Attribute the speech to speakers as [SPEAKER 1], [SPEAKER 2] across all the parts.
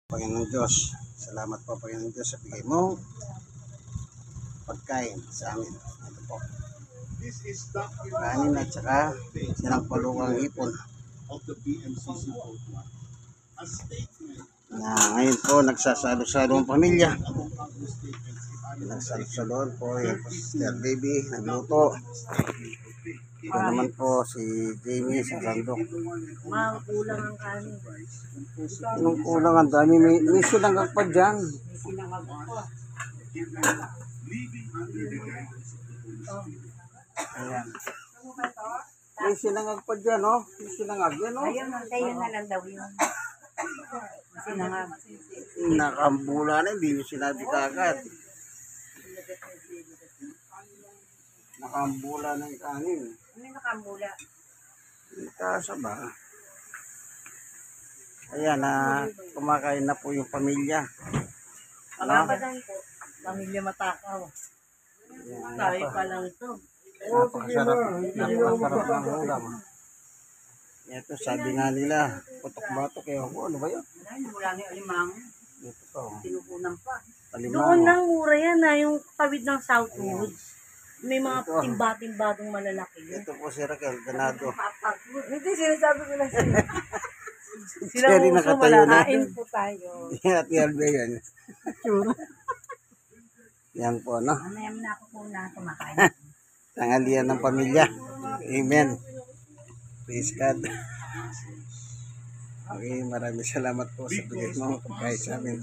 [SPEAKER 1] Panginoong Diyos, salamat po Panginoong Diyos sa bigay mong pagkain sa amin. Ito po, kanin at saka sinampalukang hipon na ngayon po nagsasalo-salo ang pamilya. Nagsalo-saloon po yung Sister Baby nagluto. Ito naman po si Jamie sa sandok.
[SPEAKER 2] Kulang ang kanin.
[SPEAKER 1] Anong kulang? Ang dami. May sinangag pa dyan. Ayan. May sinangag pa dyan, oh. May sinangag yan, oh.
[SPEAKER 2] Ayun, kayo na lang daw yun. Sinangag.
[SPEAKER 1] Nakambula na, hindi nyo sinabi kagad. Nakambula na yung kanin.
[SPEAKER 2] Ano yung nakambula?
[SPEAKER 1] Tasa ba? Ayan, kumakain na po yung pamilya.
[SPEAKER 2] Pagabadan po. Pamilya matakaw. Tayo pa lang ito.
[SPEAKER 1] Napakasarap ng ulam. Ito, sabi nga nila, putok-batok. Ano ba yun?
[SPEAKER 2] Mula ni Alimang.
[SPEAKER 1] Ito po.
[SPEAKER 2] Tinupunan pa.
[SPEAKER 1] Alimango.
[SPEAKER 2] Doon lang mura yan na yung tawid ng Southwoods. May mga timba-timbadong malalaki.
[SPEAKER 1] Ito po si Raquel, ganado.
[SPEAKER 2] Hindi, sinasabi ko lang sila. Sila
[SPEAKER 1] Sherry
[SPEAKER 2] uso,
[SPEAKER 1] nakatayo na.
[SPEAKER 2] malakain po tayo.
[SPEAKER 1] At Yalbe yan. Yan po, no?
[SPEAKER 2] Mamaya na ako po na kumakain.
[SPEAKER 1] Tanghalian ng pamilya. Amen. Praise God. Okay, maraming salamat po sa bigay mo pagkain sa amin.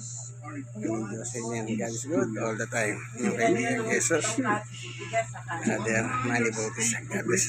[SPEAKER 1] Panginoon Diyos sa inyo. God is good all the time. Yung kaibigan Jesus. There, many botis. God bless.